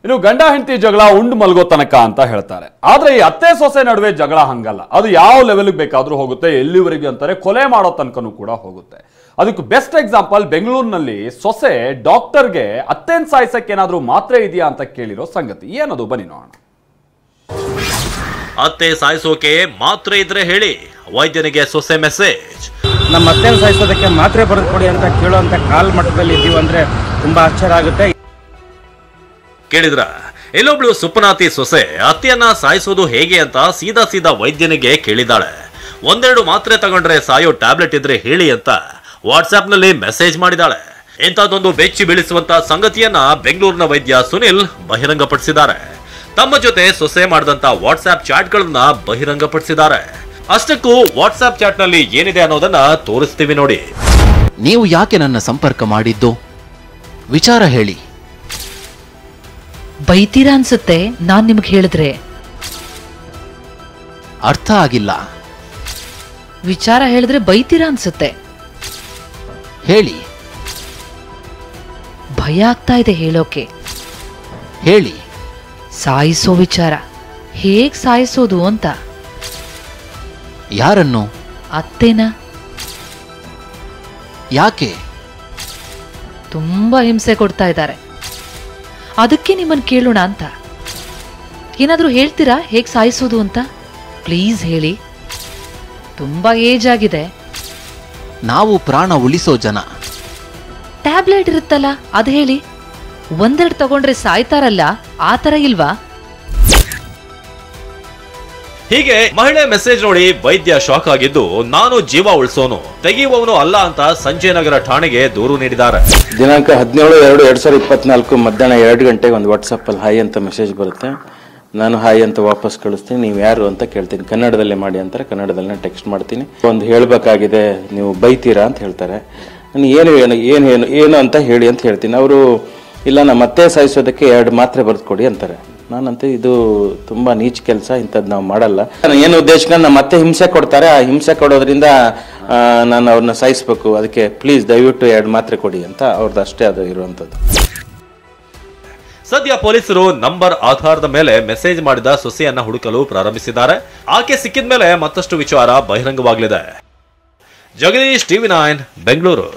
ಇನ್ನು ಗಂಡ ಹೆಂಡತಿ ಜಗಳ ಉಂಡು ಮಲ್ಗೋ ತನಕ ಅಂತ ಹೇಳ್ತಾರೆ. ಆದ್ರೆ ಈ ಅತ್ತೆ ಸೊಸೆ ನಡುವೆ ಜಗಳ ಹಂಗಲ್ಲ. ಅದು ಯಾವ ಲೆವೆಲ್ಗೆ ಬೇಕಾದ್ರೂ ಹೋಗುತ್ತೆ, ಎಲ್ಲಿವರೆಗೆ ಅಂತಾರೆ ಕೊಲೆ ಮಾಡೋ ತನಕನೂ ಕೂಡ ಹೋಗುತ್ತೆ. ಅದಕ್ಕೆ ಬೆಸ್ಟ್ ಎಕ್ಸಾಂಪಲ್ ಬೆಂಗಳೂರಿನಲ್ಲಿ ಸೊಸೆ ಡಾಕ್ಟರ್ಗೆ ಅತ್ತೆನ್ ಸಾಯಿಸಕ್ಕೆ ಏನಾದ್ರೂ ಮಾತ್ರೆ ಇದೆಯಾ ಅಂತ ಕೇಳಿರೋ ಸಂಗತಿ. ಏನದು ಬನ್ನಿ ನೋಡೋಣ. ಅತ್ತೆ ಸಾಯಿಸೋಕೆ ಮಾತ್ರೆ ಇದ್ರೆ ಹೇಳಿ, ವೈದ್ಯನಿಗೆ ಸೊಸೆ ಮೆಸೇಜ್. ನಮ್ಮ ಅತ್ತೆನ ಸಾಯಿಸೋದಕ್ಕೆ ಮಾತ್ರೆ ಬರೆದು ಕೊಡಿ ಅಂತ ಕೇಳುವಂತ ಕಾಲ್ ಮಟ್ಟದಲ್ಲಿ ಇದ್ದೀವಿ ಅಂದ್ರೆ ತುಂಬಾ ಆಶ್ಚರ್ಯ ಆಗುತ್ತೆ. ಕೇಳಿದ್ರ, ಇಲ್ಲೊಬ್ಳು ಸುಪ್ಪನಾತಿ ಸೊಸೆ ಅತ್ತೆಯನ್ನ ಸಾಯಿಸೋದು ಹೇಗೆ ಅಂತ ಸೀದಾ ವೈದ್ಯನಿಗೆ ಕೇಳಿದಾಳೆ. ಒಂದೆರಡು ಮಾತ್ರೆ ತಗೊಂಡ್ರೆ ಸಾಯೋ ಟ್ಯಾಬ್ಲೆಟ್ ಇದ್ರೆ ಹೇಳಿ ಅಂತ ವಾಟ್ಸ್ಆಪ್ ನಲ್ಲಿ ಮೆಸೇಜ್ ಮಾಡಿದಾಳೆ. ಇಂಥದ್ದೊಂದು ಬೆಚ್ಚಿ ಬೀಳಿಸುವಂತ ಸಂಗತಿಯನ್ನ ಬೆಂಗಳೂರಿನ ವೈದ್ಯ ಸುನಿಲ್ ಬಹಿರಂಗಪಡಿಸಿದ್ದಾರೆ. ತಮ್ಮ ಜೊತೆ ಸೊಸೆ ಮಾಡಿದಂತ ವಾಟ್ಸ್ಆಪ್ ಚಾಟ್ಗಳನ್ನ ಬಹಿರಂಗಪಡಿಸಿದ್ದಾರೆ. ಅಷ್ಟಕ್ಕೂ ವಾಟ್ಸ್ಆಪ್ ಚಾಟ್ ನಲ್ಲಿ ಏನಿದೆ ಅನ್ನೋದನ್ನ ತೋರಿಸ್ತೀವಿ ನೋಡಿ. ನೀವು ಯಾಕೆ ನನ್ನ ಸಂಪರ್ಕ ಮಾಡಿದ್ದು? ವಿಚಾರ ಹೇಳಿ. ಬೈತೀರಾ ಅನ್ಸುತ್ತೆ ನಾನ್ ನಿಮ್ಗೆ ಹೇಳಿದ್ರೆ. ಅರ್ಥ ಆಗಿಲ್ಲ. ವಿಚಾರ ಹೇಳಿದ್ರೆ ಬೈತೀರಾ ಅನ್ಸುತ್ತೆ. ಹೇಳಿ. ಭಯ ಆಗ್ತಾ ಇದೆ ಹೇಳೋಕೆ. ಹೇಳಿ. ಸಾಯಿಸೋ ವಿಚಾರ. ಹೇಗ್ ಸಾಯಿಸೋದು ಅಂತ. ಯಾರನ್ನು? ಅತ್ತೇನ. ಯಾಕೆ? ತುಂಬಾ ಹಿಂಸೆ ಕೊಡ್ತಾ ಇದ್ದಾರೆ. ಅದಕ್ಕೆ ನಿಮ್ಮನ್ನು ಕೇಳೋಣ ಅಂತ. ಏನಾದ್ರೂ ಹೇಳ್ತೀರಾ ಹೇಗ್ ಸಾಯಿಸೋದು ಅಂತ? ಪ್ಲೀಸ್ ಹೇಳಿ. ತುಂಬಾ ಏಜ್ ಆಗಿದೆ. ನಾವು ಪ್ರಾಣ ಉಳಿಸೋ ಜನ. ಟ್ಯಾಬ್ಲೆಟ್ ಇರುತ್ತಲ್ಲ ಅದು ಹೇಳಿ. ಒಂದೆರಡು ತಗೊಂಡ್ರೆ ಸಾಯ್ತಾರಲ್ಲ, ಆ ತರ ಇಲ್ವಾ? ಹೀಗೆ ಮಹಿಳೆ ಮೆಸೇಜ್ ನೋಡಿ ವೈದ್ಯ ಶಾಕ್ ಆಗಿದ್ದು, ನಾನು ಜೀವ ಉಳಿಸೋನು, ತೆಗೆಯುವವನು ಅಲ್ಲ ಅಂತ ಸಂಜಯನಗರ ಠಾಣೆಗೆ ದೂರು ನೀಡಿದ್ದಾರೆ. ದಿನಾಂಕ 17/2/2024 ಮಧ್ಯಾಹ್ನ 2 ಗಂಟೆಗೆ ಒಂದು ವಾಟ್ಸಪ್ ಅಲ್ಲಿ ಹಾಯ್ ಅಂತ ಮೆಸೇಜ್ ಬರುತ್ತೆ. ನಾನು ಹಾಯ್ ಅಂತ ವಾಪಸ್ ಕಳಿಸ್ತೀನಿ. ನೀವು ಯಾರು ಅಂತ ಕೇಳ್ತೀನಿ. ಕನ್ನಡದಲ್ಲೇ ಮಾಡಿ ಅಂತಾರೆ. ಕನ್ನಡದಲ್ಲೇ ಟೆಕ್ಸ್ಟ್ ಮಾಡ್ತೀನಿ. ಒಂದು ಹೇಳಬೇಕಾಗಿದೆ, ನೀವು ಬೈತೀರಾ ಅಂತ ಹೇಳ್ತಾರೆ. ನಾನು ಏನು ಅಂತ ಹೇಳಿ ಅಂತ ಹೇಳ್ತೀನಿ. ಅವರು ಇಲ್ಲ, ನಮ್ಮ ಅತ್ತೆ ಸಾಯಿಸೋದಕ್ಕೆ 2 ಮಾತ್ರೆ ಬರೆದು ಕೊಡಿ ಅಂತಾರೆ. ನಾನಂತೆ ಇದು ತುಂಬಾ ನೀಚ ಕೆಲಸ, ಇಂಥದ್ದು ನಾವು ಮಾಡಲ್ಲ. ಏನು ಉದ್ದೇಶಕ್ಕೆ ನಮ್ಮ ಅತ್ತೆ ಹಿಂಸೆ ಕೊಡ್ತಾರೆ, ಆ ಹಿಂಸೆ ಕೊಡೋದ್ರಿಂದ ನಾನು ಅವ್ರನ್ನ ಸಾಯಿಸ್ಬೇಕು, ಅದಕ್ಕೆ ಪ್ಲೀಸ್ ದಯವಿಟ್ಟು 2 ಮಾತ್ರೆ ಕೊಡಿ ಅಂತ ಅವ್ರದ್ದು ಅಷ್ಟೇ ಅದು ಇರುವಂಥದ್ದು. ಸದ್ಯ ಪೊಲೀಸರು ನಂಬರ್ ಆಧಾರದ ಮೇಲೆ ಮೆಸೇಜ್ ಮಾಡಿದ ಸೊಸೆಯನ್ನ ಹುಡುಕಲು ಪ್ರಾರಂಭಿಸಿದ್ದಾರೆ. ಆಕೆ ಸಿಕ್ಕಿದ ಮೇಲೆ ಮತ್ತಷ್ಟು ವಿಚಾರ ಬಹಿರಂಗವಾಗಲಿದೆ. ಜಗದೀಶ್, TV9 ಬೆಂಗಳೂರು.